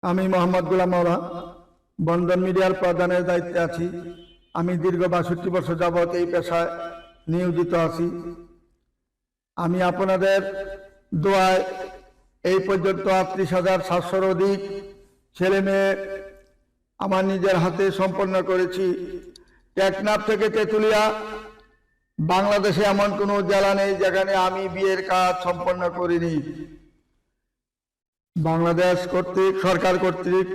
আমি মোহাম্মদ গোলাম মাওলা বন্ধন মিডিয়ার প্রধানের দায়িত্বে আছি। আমি দীর্ঘ ৬২ বছর যাবত এই পেশায় নিয়োজিত আছি। আমি আপনাদের দোয়ায় এই পর্যন্ত ৩৮,৭০০-র অধিক ছেলে মেয়ে আমার নিজের হাতে সম্পন্ন করেছি। টেকনাফ থেকে তেঁতুলিয়া বাংলাদেশে এমন কোনো জেলা নেই যেখানে আমি বিয়ের কাজ সম্পন্ন করিনি। বাংলাদেশ সরকার কর্তৃক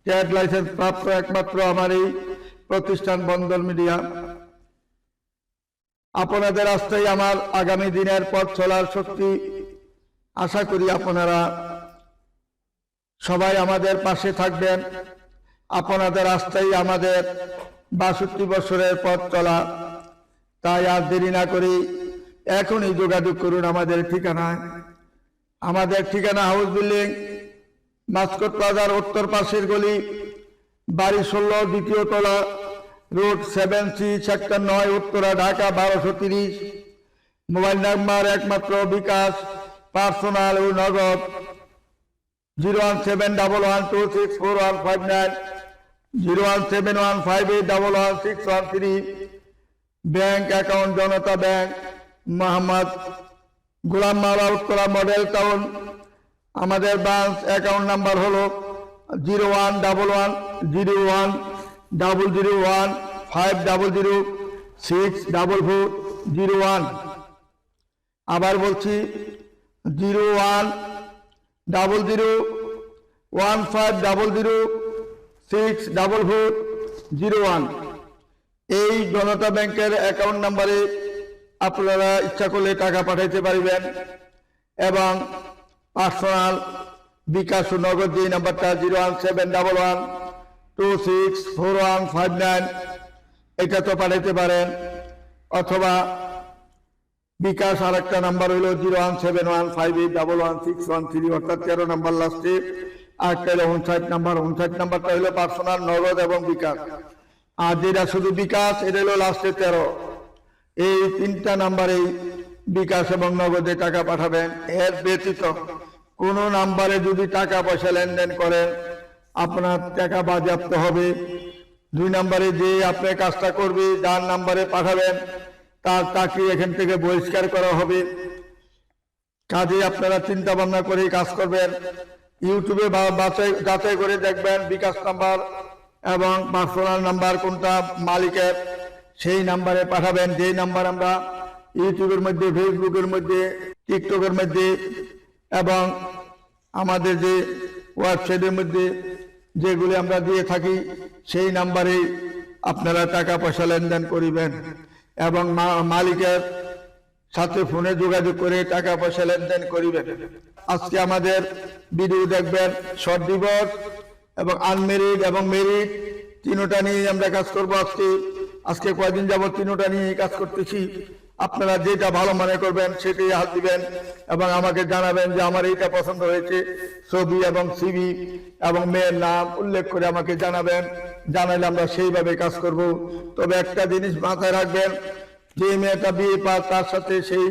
ট্রেড লাইসেন্স প্রাপ্ত একমাত্র আমার এই প্রতিষ্ঠান বন্ধন মিডিয়া। আপনাদের আস্থাই আমার আগামী দিনের পথ চলার শক্তি। আশা করি আপনারা সবাই আমাদের পাশে থাকবেন। আপনাদের আস্থাই আমাদের ৬২ বছরের পথ চলা। তাই আর দেরি না করি এখনই যোগাযোগ করুন আমাদের ঠিকানায়। আমাদের ঠিকানা হাউস বিল্ডিং, মাস্কট প্লাজার উত্তর পাশের গলি, বাড়ি ১৬, দ্বিতীয় তলা, road 7C, sector ৯, Uttara, Dhaka ১২৩০। Mobile number একমাত্র বিকাশ, পার্সোনাল ও নগদ 01711264159, 01715811613। ব্যাংক অ্যাকাউন্ট জনতা ব্যাংক, মোহাম্মদ গোলাম মাওলা, উত্তরা মডেল টাউন। আমাদের ব্রাঞ্চ অ্যাকাউন্ট নাম্বার হলো 01111001500644001। আবার বলছি 0101500644001। এই জনতা ব্যাংকের অ্যাকাউন্ট নাম্বারে আপনারা ইচ্ছা করলে টাকা পাঠাইতে পারবেন এবং পার্সোনাল বিকাশ ও নগদ যে নাম্বারটা 01711264159 এটা তো পাঠাইতে পারেন, অথবা বিকাশ আর একটা নাম্বার হইল 01715811613, অর্থাৎ 13 নাম্বার লাস্টে। আরেকটা হলো 59 নাম্বার। 59 নাম্বারটা হইল পার্সোনাল, নগদ এবং বিকাশ। আর যেটা শুধু বিকাশ এটা হলো লাস্টে 13। এই 3টা নাম্বারেই বিকাশ এবং নগদে টাকা পাঠাবেন। এর ব্যতীত কোন নাম্বারে যদি টাকা পয়সা লেনদেন করেন আপনার টাকা বাজেয়াপ্ত হবে। 2 নাম্বারে যে আপনি কাজটা করবে, যার নাম্বারে পাঠাবেন তার চাকরি এখান থেকে বহিষ্কার করা হবে। কাজে আপনারা চিন্তা ভাবনা করে কাজ করবেন। ইউটিউবে যাচাই করে দেখবেন বিকাশ নাম্বার এবং পার্সোনাল নাম্বার কোনটা মালিকের, সেই নাম্বারে পাঠাবেন। যেই নাম্বার আমরা ইউটিউবের মধ্যে, ফেসবুকের মধ্যে, টিকটকের মধ্যে এবং আমাদের যে ওয়েবসাইটের মধ্যে যেগুলি আমরা দিয়ে থাকি সেই নাম্বারে আপনারা টাকা পয়সা লেনদেন করিবেন এবং মালিকের সাথে ফোনে যোগাযোগ করে টাকা পয়সা লেনদেন করিবেন। আজকে আমাদের ভিডিও দেখবেন শর্ট ডিভোর্স এবং আনমেরিড এবং মেরিড, তিনটা নিয়ে আমরা কাজ করবো। আজকে কয়েকদিন যাবত তিনটা নিয়ে কাজ করতেছি। আপনারা যেটা ভালো মনে করবেন সেটাই হাত দিবেন এবং আমাকে জানাবেন যে আমার এইটা পছন্দ হয়েছে। ছবি এবং সিভি এবং মেয়ের নাম উল্লেখ করে আমাকে জানাবেন। জানালে আমরা সেইভাবে কাজ করব। তবে একটা জিনিস মাথায় রাখবেন, যে মেয়েটা বিয়ে পাস তার সাথে সেই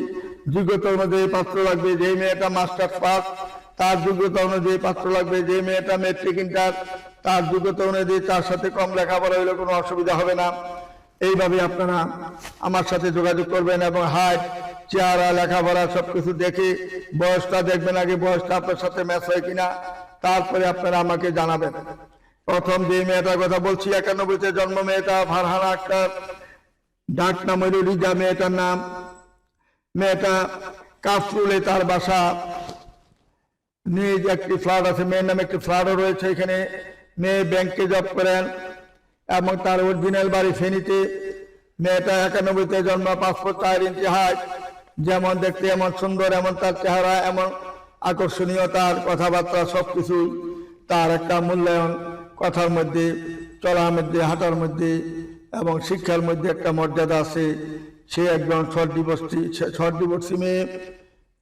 যোগ্যতা অনুযায়ী পাত্র লাগবে। যে মেয়েটা মাস্টার্স পাস তার যোগ্যতা অনুযায়ী পাত্র লাগবে। যে মেয়েটা মেট্রিক ইন্টার তার যোগ্যতা অনুযায়ী, তার সাথে কম লেখাপড়া হলে কোনো অসুবিধা হবে না। এইভাবে আপনারা আমার সাথে যোগাযোগ করবেন এবং হাইট, চেহারা, লেখাপড়া সবকিছু দেখে বয়সটা দেখবেন আগে, বয়সটা আপনার সাথে ম্যাচ হয় কিনা, তারপরে আপনারা আমাকে জানাবেন। প্রথম যে মেয়েটার কথা বলছি 91-তে জন্ম মেয়েটা, ফারহানা আক্তার, ডাক নাম হইল রিজা মেয়েটার নাম। মেয়েটা কাফরুলে তার বাসা, নিজ একটি ফ্ল্যাট আছে, মেয়ের নামে একটি ফ্ল্যাটও রয়েছে এখানে। মেয়ে ব্যাংকে জব করেন এবং তার অরিজিনাল বাড়ি ফেনীতে। মেয়েটা 91-তে জন্ম, 5 ফুট 4 ইঞ্চি হাইট, যেমন দেখতে এমন সুন্দর, এমন তার চেহারা, এমন আকর্ষণীয় তার কথাবার্তা, সবকিছু তার একটা মূল্যায়ন, কথার মধ্যে, চলার মধ্যে, হাঁটার মধ্যে এবং শিক্ষার মধ্যে একটা মর্যাদা আছে। সে একজন শর্ট ডিভোর্সি মেয়ে।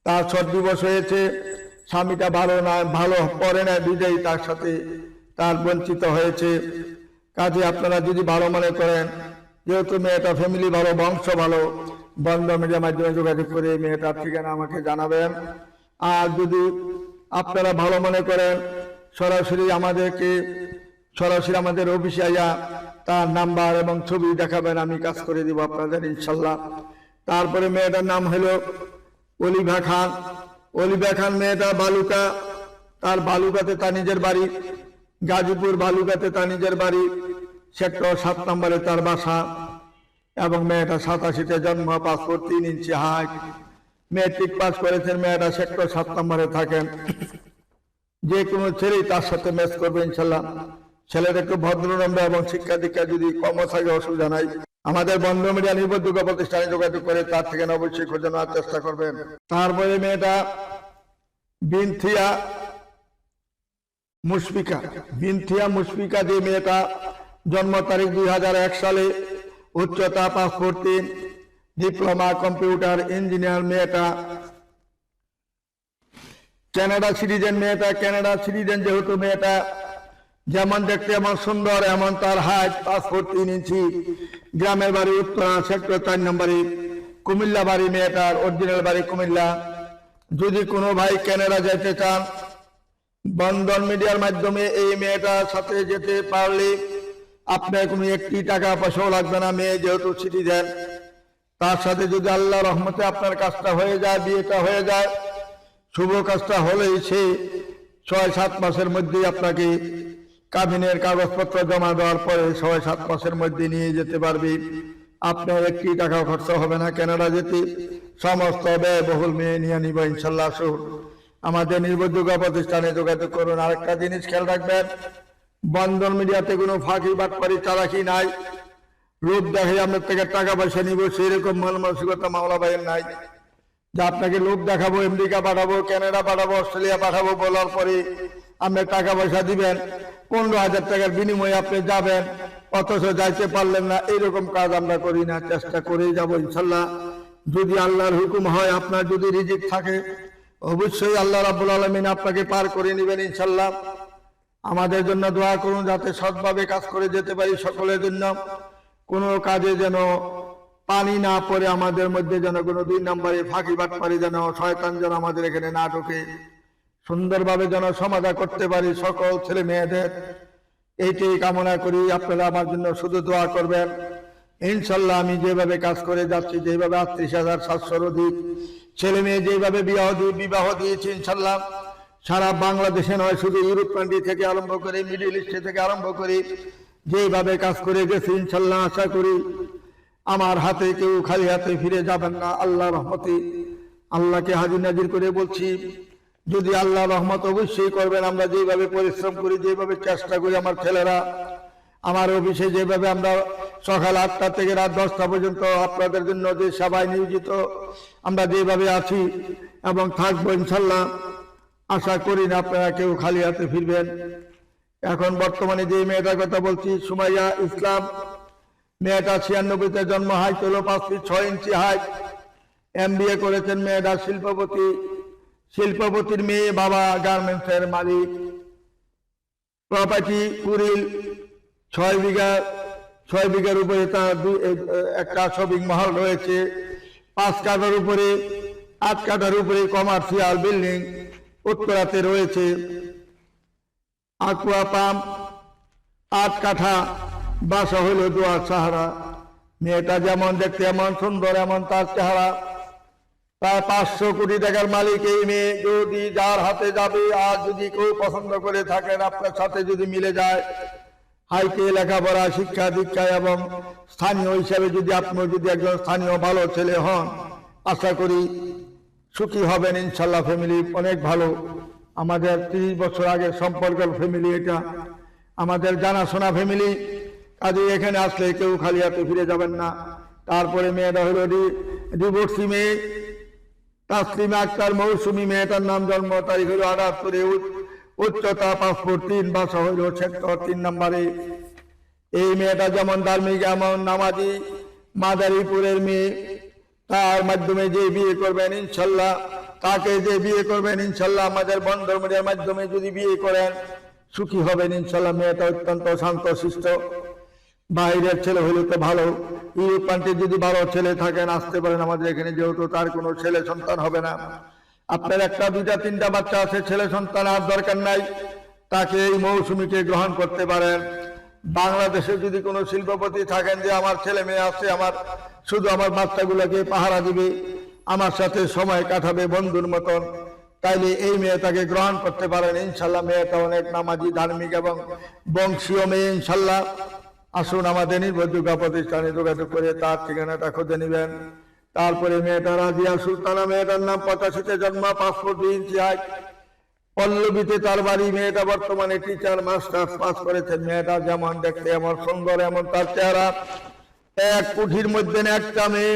তার শর্ট ডিভোর্স হয়েছে, স্বামীটা ভালো পড়ে না, বিজয়ী তার সাথে তার বঞ্চিত হয়েছে। কাজে আপনারা যদি ভালো মনে করেন, যেহেতু মেয়েটা ফ্যামিলি ভালো, বংশ ভালো, বন্ধন মিডিয়ার মাধ্যমে যোগাযোগ করে মেয়েটার ঠিকানা আমাকে জানাবেন। আর যদি আপনারা ভালো মনে করেন সরাসরি আমাদের অফিসে আইয়া তার নাম্বার এবং ছবি দেখাবেন, আমি কাজ করে দিব আপনাদের ইনশাল্লাহ। তারপরে মেয়েটার নাম হলো অলিভা খান। অলিভা খান মেয়েটা বালুকা, তার বালুকাতে তার নিজের বাড়ি, গাজীপুর বালুকাতে তার নিজের বাড়ি, সেক্টর 7 নম্বরে তার বাসা, এবং মেয়েটা 87-তে জন্ম, পাসপোর্ট 3 ইঞ্চি হাইট, মেট্রিক পাস করেছেন। মেয়েটা সেক্টর 7 নম্বরে থাকেন। যে কোনো ছেলেই তার সাথে ম্যাচ করবে ইনশাল্লাহ। ছেলেটা একটু ভদ্রনম্র এবং শিক্ষা দীক্ষা যদি কম থাকে অসুবিধা নাই। আমাদের বন্ধ মিডিয়া নির্ভরযোগ্য প্রতিষ্ঠানে যোগাযোগ করে তার থেকে অবশ্যই খোঁজে নেওয়ার চেষ্টা করবেন। তারপরে মেয়েটা বিনথিয়া মুশফিকা যে মেয়েটা, জন্ম তারিখ 2001 সালে, উচ্চতা পাসপোর্ট 3, ডিপ্লোমা কম্পিউটার ইঞ্জিনিয়ার। মেয়েটা কানাডা সিটিজেন। কানাডা সিটিজেন যেহেতু মেয়েটা যেমন দেখতে এমন সুন্দর, এমন তার হাইট, পাসপোর্ট 3 ইঞ্চি, গ্রামের বাড়ি উত্তরা, সেক্টর 4 নম্বরে, কুমিল্লা বাড়ি। মেয়েটার অরিজিনাল বাড়ি কুমিল্লা। যদি কোনো ভাই কানাডা যেতে চান, বন্ধন মিডিয়ার মাধ্যমে এই মেয়েটার সাথে যেতে পারলে আপনার কোনো একটি টাকা পয়সাও লাগবে না। মেয়ে যেহেতু সিটিজেন, তার সাথে যদি আল্লাহ রহমতে আপনার কাজটা হয়ে যায়, বিয়েটা হয়ে যায়, শুভ কাজটা হলেই সে 6-7 মাসের মধ্যেই আপনাকে কাবিনের কাগজপত্র জমা দেওয়ার পরে 6-7 মাসের মধ্যে নিয়ে যেতে পারবে। আপনার একটি টাকা খরচ হবে না কানাডা যেতে, সমস্ত ব্যয়বহুল মেয়ে নিয়ে নিব ইনশাল্লাহ। আমাদের নির্ভরযোগ্য প্রতিষ্ঠানে যোগাযোগ করুন। আরেকটা জিনিস খেয়াল রাখবেন, বন্ধন মিডিয়াতে কোনো ফাঁকি বাটপারি চালাকি নাই। লোভ দেখে আপনার থেকে টাকা পয়সা নিব, সেই রকম মন মানসিকতা মাওলা ভাইয়ের নাই। যে আপনাকে লোভ দেখাবো, আমেরিকা পাঠাবো, কানাডা পাঠাবো, অস্ট্রেলিয়া পাঠাবো বলার পরে আপনি টাকা পয়সা দিবেন, 15,000 টাকার বিনিময়ে আপনি যাবেন, অথচ যাইতে পারলেন না। এইরকম কাজ আমরা করি না, চেষ্টা করেই যাবো ইনশাল্লাহ। যদি আল্লাহর হুকুম হয়, আপনার যদি রিজিক থাকে, অবশ্যই আল্লাহ রাব্বুল আলামিন আপনাকে পার করে নেবেন ইনশাল্লাহ। আমাদের জন্য দোয়া করুন যাতে সৎভাবে কাজ করে যেতে পারি। সকলের জন্য কোনো কাজে যেন পানি না পড়ে, আমাদের মধ্যে যেন কোনো 2 নম্বরে ফাঁকি বাটপারি যেন, শয়তান যেন আমাদের এখানে না ঢোকে, সুন্দরভাবে যেন সমাধা করতে পারি সকল ছেলে মেয়েদের। এইটাই কামনা করি। আপনারা আমার জন্য শুধু দোয়া করবেন ইনশাল্লাহ। আমি যেভাবে কাজ করে যাচ্ছি, যেভাবে 38,700 অধিক ছেলে মেয়ে যেভাবে বিবাহ দিয়েছি ইনশাল্লাহ, সারা বাংলাদেশে নয়, শুধু ইউরোপ কান্ট্রি থেকে আরম্ভ করে, মিডিল ইস্ট থেকে আরম্ভ করে যেভাবে কাজ করে গেছি ইনশাল্লাহ, আশা করি আমার হাতে কেউ খালি হাতে ফিরে যাবেন না আল্লাহ রহমতে। আল্লাহকে হাজির নাজির করে বলছি, যদি আল্লাহ রহমত অবশ্যই করবেন। আমরা যেভাবে পরিশ্রম করি, যেভাবে চেষ্টা করি, আমার ছেলেরা আমার অফিসে যেভাবে আমরা সকাল 8টা থেকে রাত 10টা পর্যন্ত আপনাদের জন্য যে সেবায় নিয়োজিত, আমরা যেভাবে আছি এবং থাকবো ইনশাল্লাহ, আশা করি না আপনারা কেউ খালি হাতে ফিরবেন। এখন বর্তমানে যে মেয়েটার কথা বলছি, সুমাইয়া ইসলাম, মেয়েটা 96-তে জন্ম, হাইট হলো 5 ফিট 6 ইঞ্চি হাইট, MBA করেছেন। মেয়েটা শিল্পপতির মেয়ে, বাবা গার্মেন্টসের মালিক। প্রপার্টি কুড়িল, 6 বিঘার উপরে তার একটা শপিং মহল রয়েছে। 5 কাঠার উপরে 8 কাঠার উপরে কমার্শিয়াল বিল্ডিং উত্তরাতে রয়েছে। আকুয়া পাম্প 8 কাঠা, বাসা হইল দোয়ার সাহারা। মেয়েটা যেমন দেখতে এমন সুন্দর, এমন তার চেহারা। প্রায় 500 কোটি টাকার মালিক এই মেয়ে। যদি যার হাতে যাবে, আর যদি কেউ পছন্দ করে থাকেন, আপনার সাথে যদি মিলে যায়, হাইটে লেখাপড়া, শিক্ষা দীক্ষা এবং স্থানীয় হিসাবে যদি আপনি যদি একজন স্থানীয় ভালো ছেলে হন, আশা করি সুখী হবেন ইনশাল্লাহ। ফ্যামিলি অনেক ভালো, আমাদের 30 বছর আগে সম্পর্কের ফ্যামিলি, এটা আমাদের জানাশোনা ফ্যামিলি। কাজে এখানে আসলে কেউ খালি হাতে ফিরে যাবেন না। তারপরে মেয়েটা হলো ডিভোর্সি মেয়ে, তাসলিমা আক্তার মৌসুমী। মেয়েটার নাম, জন্ম তারিখ হলো 78, উচ্চতা পাসপোর্ট 3, বাসা হইল সেক্টর 3 নম্বরে। এই মেয়েটা যেমন ধার্মিক, এমন নামাজি, মাদারীপুরের মেয়ে। তার মাধ্যমে যে বিয়ে করবেন ইনশাল্লাহ, তাকে যে বিয়ে করবেন ইনশাল্লাহ, আমাদের বন্ধন মিডিয়ার মাধ্যমে যদি বিয়ে করেন, সুখী হবেন ইনশাল্লাহ। মেয়েটা অত্যন্ত শান্ত শিষ্ট, বাইরের ছেলে হইলে তো ভালো। ইউরোপ কান্ট্রি যদি ভালো ছেলে থাকেন, আসতে পারেন আমাদের এখানে, যেহেতু তার কোনো ছেলে সন্তান হবে না। আপনার 1, 2, 3টা বাচ্চা আছে, ছেলে সন্তান আর দরকার নাই। তাকে এই মৌসুমীকে গ্রহণ করতে পারেন। বাংলাদেশে যদি কোনো শিল্পপতি থাকেন যে আমার ছেলে মেয়ে আছে, আমার শুধু আমার বাচ্চাগুলোকে পাহারা দিবে, আমার সাথে সময় কাটাবে বন্ধুর মতন, তাইলে এই মেয়েটাকে গ্রহণ করতে পারেন। ইনশাল্লাহ মেয়েটা অনেক নামাজি, ধার্মিক এবং বংশীয় মেয়ে ইনশাল্লাহ। আসুন আমাদের নির্ভরযোগ্য প্রতিষ্ঠানে যোগাযোগ করে তার ঠিকানাটা খুঁজে নেবেন। তারপরে মেয়েটা রাজিয়া সুলতানা, মেয়েটার নাম 85-তে জন্ম, 5 ফুট 2 ইঞ্চি হাইট, পল্লবীতে তার বাড়ি। মেয়েটা বর্তমানে টিচার মাস্টার্স পাস করেছেন। মেয়েটা যেমন দেখতে এমন সুন্দর, এমন তার চেহারা। এক কুঠির মধ্যে একটা মেয়ে,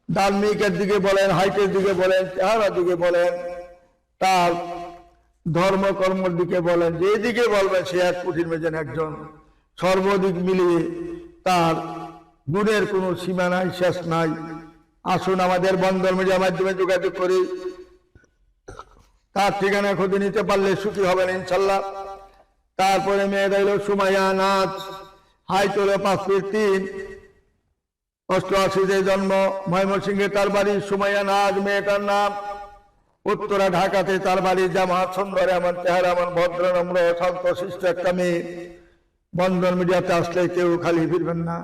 ধার্মিকের দিকে বলেন, হাইটের দিকে বলেন, চেহারার দিকে বলেন, তার ধর্মকর্মের দিকে বলেন, যেদিকে বলবেন সে এক কুঠির মধ্যে একজন। সর্বদিক মিলিয়ে তার গুণের কোনো সীমা নাই, শেষ নাই। আসুন আমাদের বন্ধন মিডিয়ার মাধ্যমে যোগাযোগ করি, তার ঠিকানা খুঁজে নিতে পারলে সুখী হবেন ইনশাল্লাহ। তারপরে মেয়েটা হইল সুমাইয়া নাজ, হাইট হলো 5 ফিট 3, 88-তে জন্ম, ময়মনসিংহে তার বাড়ি। সুমাইয়া নাজ মেয়েটার নাম। উত্তরা ঢাকাতে তার বাড়ি। জামাত সুন্দর, এমন চেহারা, এমন ভদ্র নম্র শান্ত শিষ্ট একটা মেয়ে। বন্ধন মিডিয়াতে আসলে কেউ খালি ফিরবেন না।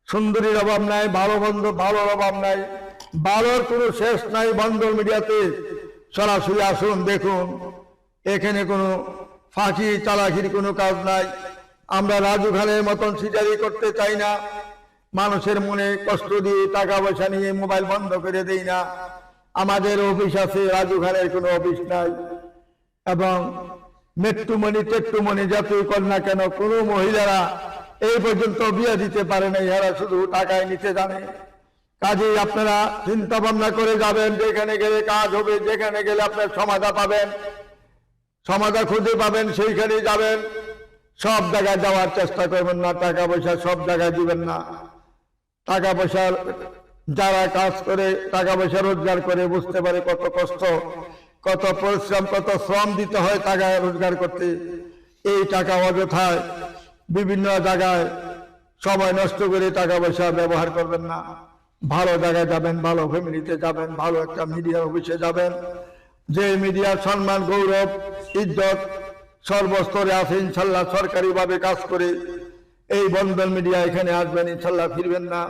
সুন্দরীর অভাব নাই, ভালো বন্ধু, ভালোর অভাব নাই, ভালোর কোনো শেষ নাই। বন্ধন মিডিয়াতে সরাসরি আসুন, দেখুন, এখানে কোনো ফাঁকি চালাকির কোনো কাজ নাই। আমরা রাজু খানের মতন সিটারি করতে চাই না। মানুষের মনে কষ্ট দিয়ে টাকা পয়সা নিয়ে মোবাইল বন্ধ করে দেই না। আমাদের অফিস আছে, রাজু খানের কোনো অফিস নাই। এবং মেট্টুমণি টেট্টুমণি যতই কর না কেন, কোনো মহিলারা এই পর্যন্ত বিয়ে দিতে পারে না, এরা শুধু টাকায় নিতে জানে। কাজেই আপনারা চিন্তা ভাবনা করে যাবেন, যেখানে গেলে কাজ হবে, যেখানে গেলে আপনার সমাধা পাবেন, সমাধা খুঁজে পাবেন, সেইখানে যাবেন। সব জায়গায় যাওয়ার চেষ্টা করবেন না, টাকা পয়সা সব জায়গায় দিবেন না। টাকা পয়সা যারা কাজ করে, টাকা পয়সা রোজগার করে, বুঝতে পারে কত কষ্ট, কত পরিশ্রম, কত শ্রম দিতে হয় টাকা রোজগার করতে। এই টাকা অযথায় বিভিন্ন জায়গায় সময় নষ্ট করে টাকা পয়সা ব্যবহার করবেন না। ভালো জায়গায় যাবেন, ভালো ফ্যামিলিতে যাবেন, ভালো একটা মিডিয়া অফিসে যাবেন, যে মিডিয়ার সম্মান, গৌরব, ইজ্জত সর্বস্তরে আছে ইনশাল্লাহ। সরকারি ভাবে কাজ করে এই বন্ধন মিডিয়া এখানে আসবেন ইনশাল্লাহ, ফিরবেন না।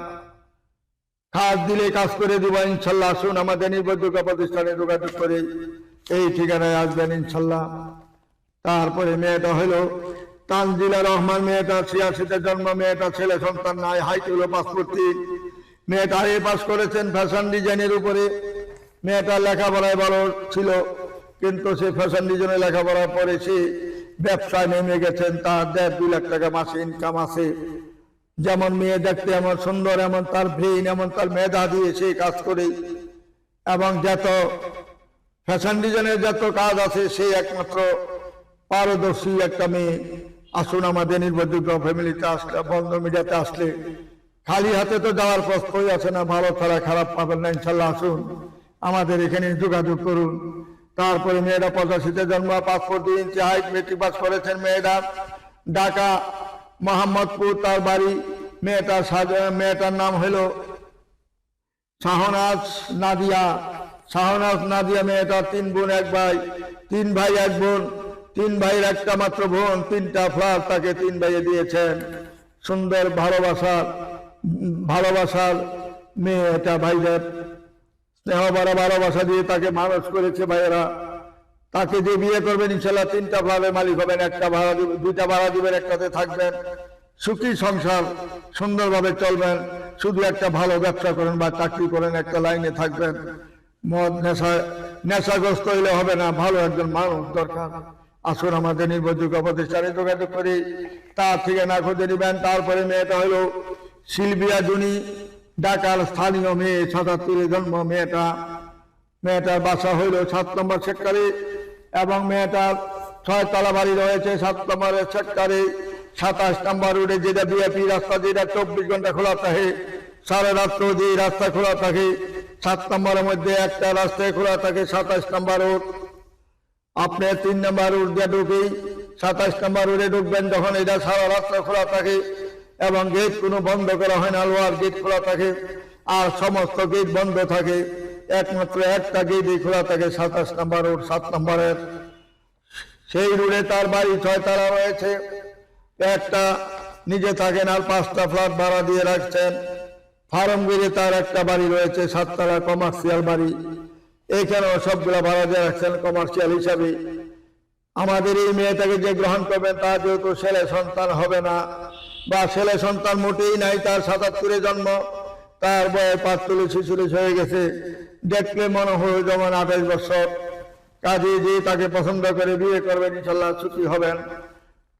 কাজ দিলে কাজ করে দিব ইনশাল্লাহ। আসুন আমাদের নির্ভরযোগ্য প্রতিষ্ঠানে যোগাযোগ করে এই ঠিকানায় আসবেন ইনশাল্লাহ। তারপরে মেয়েটা হলো তানজিলা রহমান, মেয়েটা 86-তে জন্ম, মেয়েটা ছেলে সন্তান নাই, হাইট হলো 5 ফুট 3। মেয়েটা পাস করেছেন ফ্যাশন ডিজাইনের উপরে। মেয়েটা লেখাপড়ায় ভালো ছিল, কিন্তু সে ফ্যাশন ডিজাইনে লেখাপড়ার পরে সে ব্যবসায় নেমে গেছেন। তার 1.5-2 লাখ টাকা মাসে ইনকাম আছে। যেমন মেয়ে দেখতে এমন সুন্দর, এমন তার ব্রেইন, এমন তার মেধা দিয়ে সে কাজ করে। এবং যত ফ্যাশন ডিজাইনের যত কাজ আছে, সেই একমাত্র পারদর্শী একটা মেয়ে। আসুন আমাদের নির্ভরযোগ্য ফ্যামিলিতে আসলে, বন্ধ মিডিয়াতে আসলে খালি হাতে তো যাওয়ার প্রশ্নই আছে না। ভালো ছাড়া খারাপ পাবেন না ইনশাল্লাহ। আসুন আমাদের এখানে যোগাযোগ করুন। তারপরে মেয়েরা 85-তে জন্ম, 5 ফুট 2 ইঞ্চি হাইট, মেট্রিক পাস করেছেন। মেয়েরা ঢাকা মোহাম্মদপুর তার বাড়ি। মেয়েটার নাম হলো শাহনাজ নাদিয়া। শাহনাজ নাদিয়া মেয়েটার 3 বোন 1 ভাই, 3 ভাই 1 বোন, 3 ভাইয়ের একটা মাত্র বোন। 3টা ফ্ল্যাট তাকে 3 ভাইয়ে দিয়েছেন। সুন্দর ভালোবাসার মেয়ে এটা। ভাইদের স্নেহ ভরা ভালোবাসা দিয়ে তাকে মানুষ করেছে ভাইয়েরা। তাকে যে বিয়ে করবেন ইনশাল্লাহ 3টা ফ্ল্যাটের মালিক হবেন, 1টা ভাড়া দিবেন, 2টা ভাড়া দিবেন, 1টাতে থাকবেন। সুখী সংসার, সুন্দরভাবে চলবেন। শুধু একটা ভালো ব্যবসা করেন বা চাকরি করেন, একটা লাইনে থাকবেন। মদ নেশাগ্রস্ত হইলে হবে না, ভালো একজন মানুষ দরকার। আসুন আমাদের নির্ভরযোগ্য প্রতিষ্ঠানে যোগাযোগ করি, তার ঠিকানা খুঁজে নেবেন। তারপরে মেয়েটা হলো সিলভিয়া জুনি, ঢাকার স্থানীয় মেয়ে, 77-এ জন্ম। মেয়েটার বাসা হইল 7 নম্বর সেক্টরে, এবং মেয়েটার 6 তলা বাড়ি রয়েছে 7 নম্বরের সেক্টরে, 27 নম্বর রোডে, যেটা বিএপি রাস্তা, যেটা 24 ঘন্টা খোলা থাকে, সারা রাত্র যে রাস্তা খোলা থাকে। 7 নম্বরের মধ্যে একটা রাস্তায় খোলা থাকে, 27 নম্বর রোড। আপনি 3 নম্বর রোড দিয়ে ঢুকেই 27 নম্বর রোডে ঢুকবেন, যখন এটা সারা রাস্তা খোলা থাকে এবং গেট কোনো বন্ধ করা হয় না, লোহার গেট খোলা থাকে। আর সমস্ত গেট বন্ধ থাকে, একমাত্র একটা গেটই খোলা থাকে, 27 নম্বর রোড 7 নম্বরের সেই রোডে তার বাড়ি 6 তলা রয়েছে, একটা নিজে থাকেন আর 5টা ফ্ল্যাট ভাড়া দিয়ে রাখছেন। ফার্মগিরে তার একটা বাড়ি রয়েছে 7 তলা কমার্শিয়াল বাড়ি, এখানেও সবগুলা ভাড়া দিয়ে রাখছেন কমার্শিয়াল হিসাবে। আমাদের এই মেয়েটাকে যে গ্রহণ করবেন তার যেহেতু ছেলে সন্তান হবে না বা ছেলে সন্তান মোটেই নাই, তার 77-এ জন্ম, তার বয়স 45-46 হয়ে গেছে, দেখলে মনে হয় যেমন 28 বছর। কাজে যে তাকে পছন্দ করে বিয়ে করবেন ইনশাল্লাহ সুখী হবেন,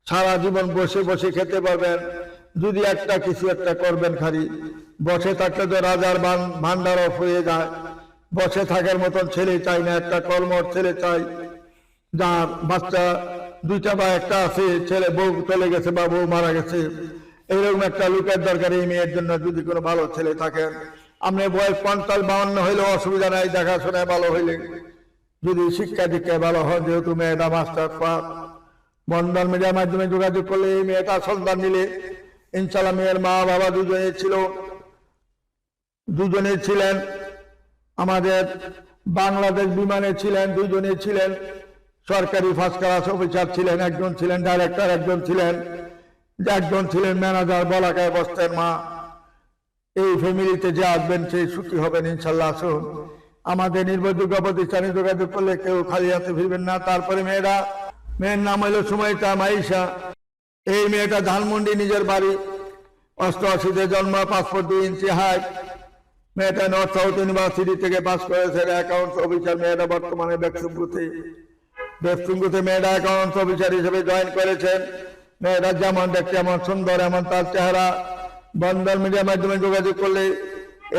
সারা জীবন বসে বসে খেতে পারবেন। যদি একটা কিছু একটা করবেন, খালি বসে থাকলে তো রাজার ভান্ডার অফ হয়ে যায়। বসে থাকার মতন ছেলে চাই না, একটা কর্মর ছেলে চাই, যার বাচ্চা 2টা বা একটা আছে, ছেলে বউ চলে গেছে বা বউ মারা গেছে, এইরকম একটা লোকের দরকার এই মেয়ের জন্য। যদি কোনো ভালো ছেলে থাকেন, আপনি বয়স 50-52 হইলেও অসুবিধা নাই, দেখাশোনায় ভালো হইলে, যদি শিক্ষা দীক্ষায় ভালো হয়। যেহেতু মেয়েটা মাস্টার পাস, বন্ধন মিডিয়ার মাধ্যমে যোগাযোগ করলে এই মেয়েটা সন্তান নিলে ইনশাল্লাহ মেয়ের মা বাবা দুজনে ছিলেন আমাদের বাংলাদেশ বিমানে ছিলেন, 2জনে ছিলেন সরকারি ফার্স্ট ক্লাস অফিসার ছিলেন, একজন ছিলেন ডাইরেক্টর, একজন ছিলেন ম্যানেজার। বলাকায় বস্তের মা। এই ফ্যামিলিতে যে আসবেন সেই সুখী হবেন ইনশাল্লাহ। আসুন, আমাদের নির্ভরযোগ্য প্রতিষ্ঠানে যোগাযোগ করলে কেউ খালি হাতে ফিরবেন না। তারপরে মেয়ের নাম হলো সুমাইতা মাইশা। এই মেয়েটা ধানমন্ডি নিজের বাড়ি, 88-তে জন্ম, পাসপোর্ট 2 ইঞ্চি হাইট। মেয়েটা নর্থ সাউথ ইউনিভার্সিটি থেকে পাস করেছে, অ্যাকাউন্টস অফিসার। মেয়েটা বর্তমানে বেক্সিমপুরে মেয়েটা অ্যাকাউন্টস অফিসার হিসেবে জয়েন করেছেন। মেয়েটা যেমন দেখতে এমন সুন্দর, এমন তার চেহারা। বন্ধন মিডিয়ার মাধ্যমে যোগাযোগ করলে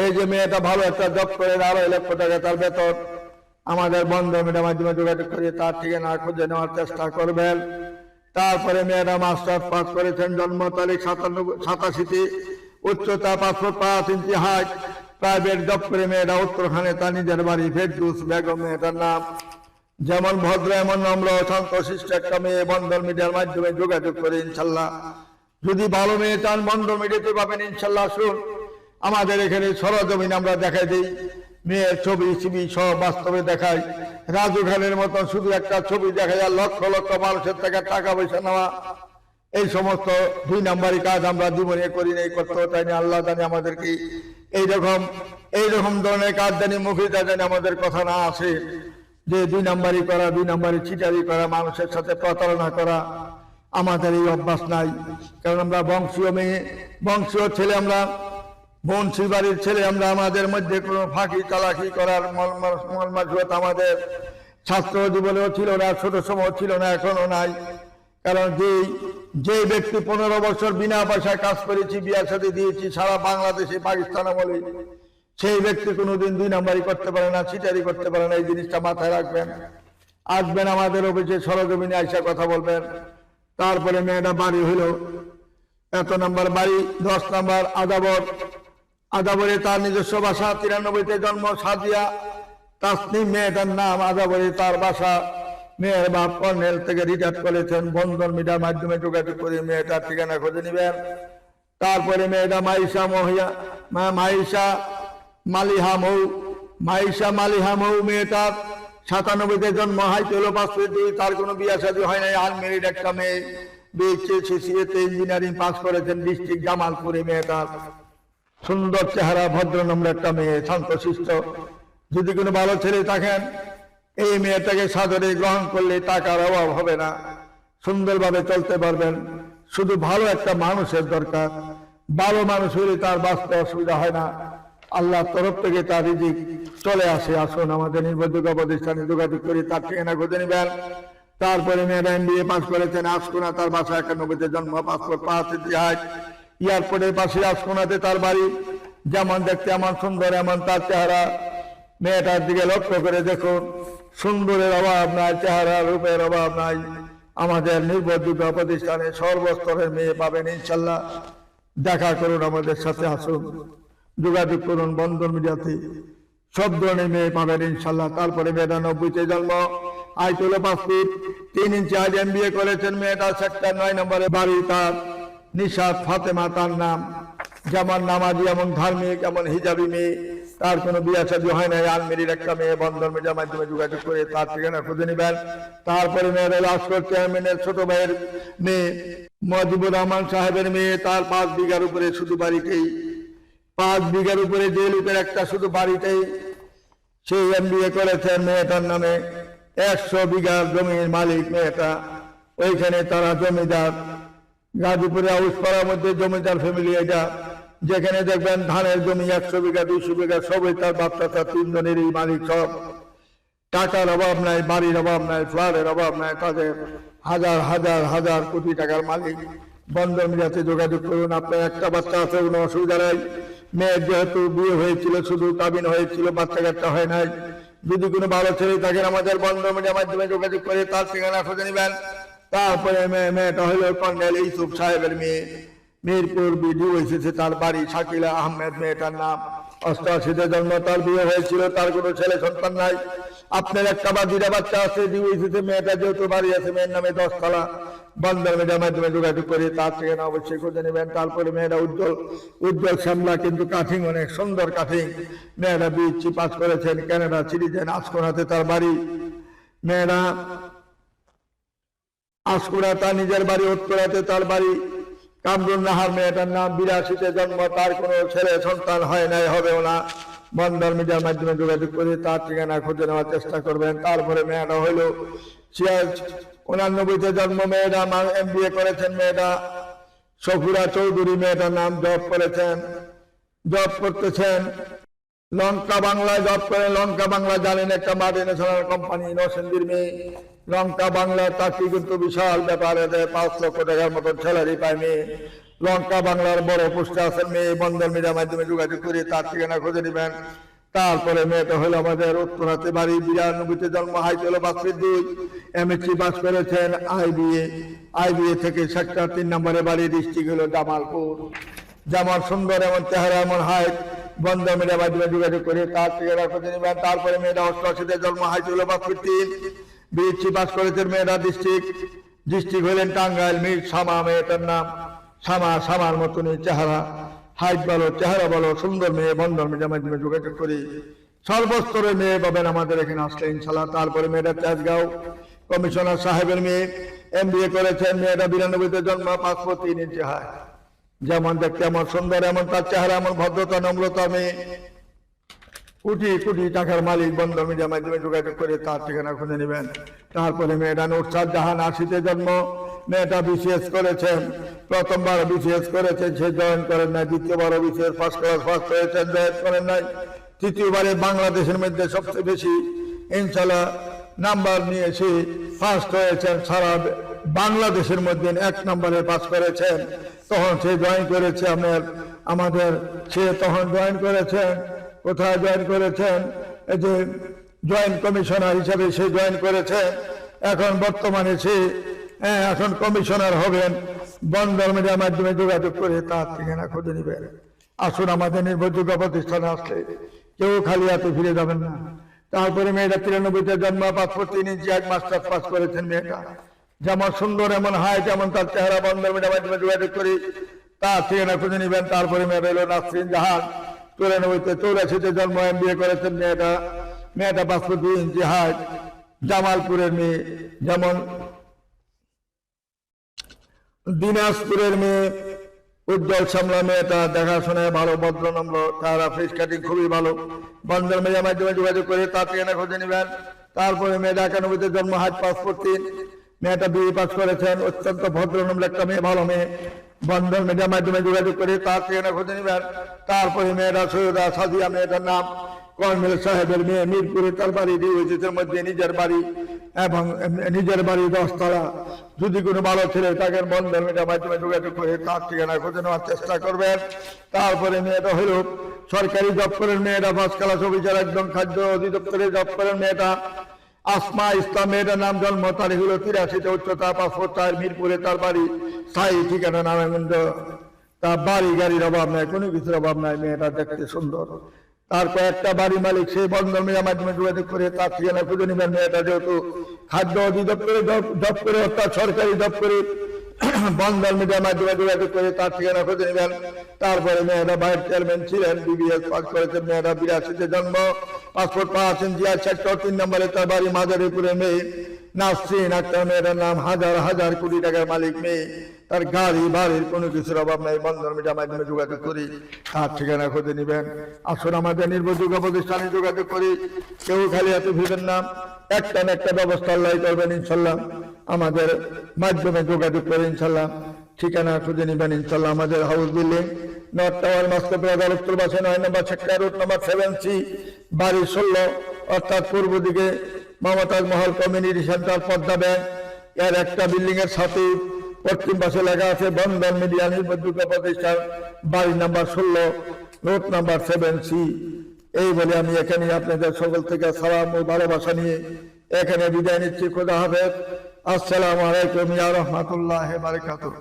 এই যে মেয়েটা ভালো একটা জব করে, 2.5 লক্ষ টাকা তার বেতন। আমাদের বন্ধন মিডিয়ার মাধ্যমে যোগাযোগ করে তার ঠিকানা খুঁজে নেওয়ার চেষ্টা করবেন। তারপরে মেয়েরা মাস্টার্স পাস করেছেন, জন্ম তারিখ 87-তে, উচ্চতা 5.5 ইঞ্চি হাইট, প্রাইভেট জব করে মেয়েরা উত্তরখানে তার নিজের বাড়ি। ফেরদৌস বেগম মেয়েটার নাম। যেমন ভদ্র এমন নম্র শান্তশিষ্ট একটা মেয়ে। বন্ধন মিডিয়ার মাধ্যমে যোগাযোগ করে ইনশাল্লাহ যদি ভালো মেয়ে চান বন্ধন মিডিয়াতে পাবেন ইনশাল্লাহ। আসুন, আমাদের এখানে সরজমিন আমরা দেখাই দিই, মেয়ের ছবি সব বাস্তবে দেখাই। রাজু খানের মতন শুধু একটা ছবি দেখাই আর লক্ষ লক্ষ মানুষের থেকে টাকা পয়সা নেওয়া, এই সমস্ত 2 নাম্বারি কাজ আমরা জীবনে করি নাই, করতেও চাই না। আল্লাহ জানে আমাদেরকে এইরকম ধরনের কাজ জানি, মুখে জানি আমাদের কথা না আসে যে 2 নাম্বারি করা, 2 নাম্বারি চিটারি করা, মানুষের সাথে প্রতারণা করা। আমাদের এই অভ্যাস নাই, কারণ আমরা বংশীয় ছেলে, আমরা বংশী বাড়ির ছেলে। আমরা আমাদের মধ্যে কোনো ফাঁকি চালাকি করার মলমাজুয়াত আমাদের ছাত্র জীবনেও ছিল না, ছোট সময় ছিল না, এখনো নাই। কারণ যে ব্যক্তি 15 বছর বিনা পয়সায় কাজ করেছি, বিয়ার সাথে দিয়েছি সারা বাংলাদেশে, পাকিস্তানে বলে, সেই ব্যক্তি কোনোদিন 2 নাম্বারি করতে পারে না, চিটারি করতে পারে না। এই জিনিসটা মাথায় রাখবেন। আসবেন আমাদের অফিসে, সরজমিনে আইসা কথা বলবেন। তারপরে মেয়েটা বাড়ি হইল এত নাম্বার বাড়ি, 10 নাম্বার আদাবরে তার নিজস্ব বাসা। 93-তে জন্ম, সাদিয়া তাসনিম মেয়েটার নাম। আদাবরে তার বাসা। মেয়ের বাপ কর্নেল থেকে রিটায়ার করেছেন। বন্ধন মিডিয়ার মাধ্যমে যোগাযোগ করে মেয়েটার ঠিকানা খুঁজে নেবেন। তারপরে মেয়েটা মাইশা মালিহা মৌ। মেয়েটার 97-তে জন্ম, হাইট হলো 5 ফিট 2। তার কোনো বিয়ে শাদী হয় নাই, আনমেরিড একটা মেয়ে। BHCCA-তে ইঞ্জিনিয়ারিং পাস করেছেন, ডিস্ট্রিক্ট জামালপুরে। মেয়েটার সুন্দর চেহারা, ভদ্র নম্র একটা মেয়ে, শান্তশিষ্ট। যদি কোনো ভালো ছেলে থাকেন, এই মেয়েটাকে সাদরে গ্রহণ করলে টাকার অভাব হবে না, সুন্দরভাবে চলতে পারবেন। শুধু ভালো একটা মানুষের দরকার। ভালো মানুষ হলে তার বাঁচতে অসুবিধা হয় না, আল্লাহর তরফ থেকে তার রিজিক চলে আসে। আসুন, আমাদের নির্ভরযোগ্য প্রতিষ্ঠানে যোগাযোগ করে তার ঠিকানা খুঁজে নেবেন। তারপরে মেয়েরা MBA পাস করেছেন, আশকোনা তার বাসা। 91-তে জন্ম, পাসপোর্ট 5 ইঞ্চি হাইট। এয়ারপোর্টের পাশে আশকোনাতে তার বাড়ি। যেমন দেখতে এমন সুন্দর, এমন তার চেহারা। মেয়েটার দিকে লক্ষ্য করে দেখুন, সুন্দরের অভাব নাই, চেহারা রূপের অভাব নাই। আমাদের নির্ভরযোগ্য প্রতিষ্ঠানে সর্বস্তরের মেয়ে পাবেন ইনশাল্লাহ। দেখা করুন আমাদের সাথে, আসুন, যোগাযোগ করুন বন্ধন মিডিয়াতে। সব ধরনের মেয়ে পাবেন ইনশাল্লাহ। তারপরে মেয়েটা 90-তে জন্ম, হাইট হলো 5 ফিট 3 ইঞ্চি হাইট। MBA করেছেন। মেয়েটা সেক্টর 9 নম্বরে বাড়ি। তার নিশাত ফাতেমা তার নাম। যেমন নামাজি, এমন ধার্মিক, এমন হিজাবি মেয়ে। তার কোনো বিয়ে শাদী হয় নাই, আলমিরির একটা মেয়ে, বন্ধন মিডিয়ার মাধ্যমে যোগাযোগ করে তার ঠিকানা খুঁজে নেবেন। তারপরে মেয়েরা লাস্কর চেয়ারম্যানের ছোট ভাইয়ের মেয়ে, মজিবুর রহমান সাহেবের মেয়ে, তার 5 বিঘার উপরে শুধু বাড়িতেই, 5 বিঘার উপরে যে লোকের একটা শুধু বাড়িতেই সেই MBA করেছেন, মেয়েটার নামে 100 বিঘার জমির মালিক মেয়েটা। ওইখানে তারা জমিদার, গাজীপুরে আউসপাড়ার মধ্যে জমিদার ফ্যামিলি এটা, যেখানে দেখবেন ধানের জমি 100 বিঘা 200 বিঘা সবই তার বাচ্চা, তার 3 জনেরই মালিক সব। টাকার অভাব নাই, বাড়ির অভাব নাই, ফ্ল্যাটের অভাব নাই, তাদের হাজার হাজার হাজার কোটি টাকার মালিক। বন্ধন মিডিয়াতে যোগাযোগ করুন। আপনার একটা বাচ্চা আছে, কোনো অসুবিধা নাই। মেয়ের যেহেতু বিয়ে হয়েছিল, শুধু কাবিন হয়েছিল, বাচ্চা কাচ্চা হয় নাই, যদি কোনো ভালো ছেলে থাকেন আমাদের বন্ধন মিডিয়ার মাধ্যমে যোগাযোগ করে তার ঠিকানা খুঁজে নেবেন। তারপরে মেয়েটা হলো কর্নেল ইউসুফ সাহেবের মেয়ে, মিরপুর বিডিও এসেছে, তার বাড়ি শাকিলা আহমেদ মেয়েটার নাম। 88-তে জন্ম, তার বিয়ে হয়েছিল, তার কোনো ছেলে সন্তান নাই। আপনার একটা বা 2টা বাচ্চা আছে, ডিউ এসেছে, মেয়েটা যেহেতু বাড়ি আছে, মেয়ের নামে 10 তলা। বন্ধন মিডিয়ার মাধ্যমে যোগাযোগ করে তার ঠিকানা অবশ্যই খুঁজে নেবেন। তারপরে মেয়েরা উজ্জ্বল শ্যামলা, কিন্তু কাঠিং অনেক সুন্দর কাঠিং। মেয়েরা BSc পাস করেছেন, কানাডা সিটিজেন, আসকোনাতে তার বাড়ি। মেয়েরা আসকোনা তার নিজের বাড়ি, উত্তরাতে তার বাড়ি। কামরুন নাহার মেয়েটার নাম, 82-তে জন্ম, তার কোনো ছেলে সন্তান হয় নাই, হবেও না। বন্ধন মিডিয়ার মাধ্যমে যোগাযোগ করে তার ঠিকানা খুঁজে নেওয়ার চেষ্টা করবেন। তারপরে মেয়েটা হইল 89-তে জন্ম, মেয়েটা MBA করেছেন, মেয়েটা সফুরা চৌধুরী মেয়েটার নাম, জব করতেছেন লঙ্কা বাংলায়, জব করে। লঙ্কা বাংলা জানেন, একটা মাল্টিনেশনাল কোম্পানি, নরসিংদীর মেয়ে। লঙ্কা বাংলার চাকরি কিন্তু বিশাল ব্যাপার, 5 লক্ষ টাকার মতন স্যালারি পায় মেয়ে। লঙ্কা বাংলার বড় পোস্টে আছেন মেয়ে। বন্ধন মিডিয়ার মাধ্যমে যোগাযোগ করে তার ঠিকানা খুঁজে নেবেন। তারপরে মেয়েটা হলো আমাদের উত্তরাতে বাড়ি, 92-তে জন্ম, হাইট হলো 5 2, MSc পাস করেছেন, IBA থেকে সেক্টর 3 নম্বরে বাড়ি, ডিস্ট্রিক্ট হলো জামালপুর। যেমন সুন্দর, এমন চেহারা, এমন হাইট। বন্ধন মিডিয়ার মাধ্যমে যোগাযোগ করে তার ঠিকানা খুঁজে নেবেন। তারপরে মেয়েটা 88-তে জন্ম, হাইট হলো 5 3, BSc পাস করেছেন, মেয়েটা ডিস্ট্রিক্ট হলেন টাঙ্গাইল। মির শামা মেয়েটার নাম, শামার মতনই চেহারা, হাইট ভালো, চেহারা ভালো, সুন্দর মেয়ে। বন্ধন মিডিয়ার মাধ্যমে যোগাযোগ করি। সর্বস্তরের মেয়ে পাবেন আমাদের এখানে আসলে ইনশাল্লাহ। তারপরে মেয়েটা তেজগাঁও কমিশনার সাহেবের মেয়ে, MBA করেছেন, মেয়েটা 92-তে জন্ম, 5 ফুট 3 ইঞ্চি হাইট। যেমন দেখতে এমন সুন্দর, এমন তার চেহারা, এমন ভদ্রতা, নম্রতা মেয়ে, কোটি টাকার মালিক। বন্ধন মিডিয়ার মাধ্যমে যোগাযোগ করে তার ঠিকানা খুঁজে নেবেন। তারপরে মেয়েটা নুরসাদ জাহান, 80-তে জন্ম, মেয়েটা BCS করেছেন, প্রথমবার BCS করেছেন, সে জয়েন করেন নাই। দ্বিতীয়বার BCS ফার্স্ট ক্লাস ফার্স্ট হয়েছেন, জয়েন করেন নাই। তৃতীয়বারে বাংলাদেশের মধ্যে সবচেয়ে বেশি ইনশাল্লাহ নাম্বার নিয়ে সে ফার্স্ট হয়েছেন, সারা বাংলাদেশের মধ্যে 1 নম্বরে পাস করেছেন। তখন সে জয়েন করেছে তখন জয়েন করেছেন, কোথায় জয়েন করেছেন? এই যে জয়েন্ট কমিশনার হিসেবে সে জয়েন করেছেন। এখন বর্তমানে সে এখন কমিশনার হবেন। বন্ধন মিডিয়ার মাধ্যমে যোগাযোগ করে তার ঠিকানা খুঁজে নেবেন। আসুন, আমাদের নির্ভরযোগ্য প্রতিষ্ঠানে আসলে কেউ খালি হাতে ফিরে যাবেন না। তারপরে মেয়েটা 93-তে জন্ম, 5 ফুট 3 ইঞ্চি হাইট, মাস্টার্স পাস করেছেন মেয়েটা। যেমন সুন্দর, এমন হাইট, এমন তার চেহারা। বন্ধন মিডিয়ার মাধ্যমে যোগাযোগ করি তার ঠিকানা খুঁজে নেবেন। তারপরে মেয়েটা হলো নাসরিন জাহান, 84-তে জন্ম, MBA করেছেন মেয়েটা 5 ফুট 2 ইঞ্চি হাইট, জামালপুরের মেয়ে। যেমন দিনাজপুরের মেয়ে উজ্জ্বল শ্যামলা মেয়েটা, দেখাশোনায় ভালো, ভদ্রনম্র, তারা ফেস কাটিং খুবই ভালো। বন্ধন মিডিয়ার মাধ্যমে যোগাযোগ করে তার ঠিকানা খুঁজে নেবেন। তারপরে মেয়েটা 91-তে জন্ম, হাইট 5 ফুট 3, মেয়েটা BA পাস করেছেন, অত্যন্ত ভদ্রনম্র একটা মেয়ে, ভালো মেয়ে। বন্ধন মিডিয়ার মাধ্যমে যোগাযোগ করে তার ঠিকানা খুঁজে নেবেন। তারপরে মেয়েটা সৈয়দা সাদিয়া মেয়েটার নাম, কর্নেল সাহেবের মেয়ে, মিরপুরে তার বাড়ি, ডিওএইচএসের মধ্যে নিজের বাড়ি, এবং নিজের বাড়ি 10 তলা। যদি কোনো ভালো ছেলে থাকেন বন্ধন মিডিয়ার মাধ্যমে যোগাযোগ করে তার ঠিকানা খুঁজে নেওয়ার চেষ্টা করবেন। তারপরে মেয়েটা হইল সরকারি জব করেন, মেয়েটা 1st ক্লাস অফিসার, একদম খাদ্য অধিদপ্তরে জব করেন মেয়েটা। আসমা ইসলাম মেয়েটার নাম, জন্ম তারিখ হলো 83-তে, উচ্চতা 5 ফুট 4, মিরপুরে তার বাড়ি, স্থায়ী ঠিকানা নারায়ণগঞ্জ। তার বাড়ি গাড়ির অভাব নাই, কোনো কিছুর অভাব নাই, মেয়েটা দেখতে সুন্দর। তার কয়েকটা বাড়ি মালিক, সেই বন্ধন মিডিয়ার মাধ্যমে যোগাযোগ করে তার ঠিকানা খুঁজে নেবেন। মেয়েটা যেহেতু খাদ্য অধিদপ্তরে জব করে, অর্থাৎ সরকারি জব করে, বন্ধন মিডিয়ার মাধ্যমে যোগাযোগ করে তার ঠিকানা খুঁজে নেবেন। তারপরে মেয়েরা ভাইস চেয়ারম্যান ছিলেন, বিবিএস পাস করেছেন, মেয়েরা 82-তে জন্ম, পাসপোর্ট পাচ্ছেন জিয়া সেক্টর 3 নম্বরে, তার বাড়ি মাদারীপুরে। মেয়ে নাসরিন আক্তার, মেয়েটার নাম, হাজার হাজার কোটি টাকার মালিক মেয়ে, তার গাড়ি বাড়ির কোনো কিছুর অভাব নাই। বন্ধন মিডিয়ার মাধ্যমে যোগাযোগ করি, তার ঠিকানা খুঁজে নেবেন। আসুন আমাদের নির্ভরযোগ্য প্রতিষ্ঠানে যোগাযোগ করি, কেউ খালি হাতে ফিরবেন না, একটা না একটা ব্যবস্থা আল্লাহ করবেন ইনশাল্লাহ। আমাদের মাধ্যমে যোগাযোগ করে ইনশাল্লাহ ঠিকানা খুঁজে নেবেন ইনশাল্লাহ। আমাদের house building, north tower, Moscow plaza, উত্তর পাশে 9 নম্বর সেক্টর, রোড নম্বর 7C, বাড়ি 16, অর্থাৎ পূর্ব দিকে Mumtaz Mahal community centre, Padma bank, এর একটা বিল্ডিং এর সাথে পশ্চিম পাশে লেখা আছে বন্ধন মিডিয়া নির্ভরযোগ্য প্রতিষ্ঠান, বাড়ি নাম্বার 16, রোড নাম্বার 7C। এই বলে আমি এখানে আপনাদের সকল থেকে সালাম ও ভালোবাসা নিয়ে এখানে বিদায় নিচ্ছি। খোদা হাফেজ। আসসালামু আলাইকুম ওয়া রাহমাতুল্লাহি ওয়া বারাকাতুহু।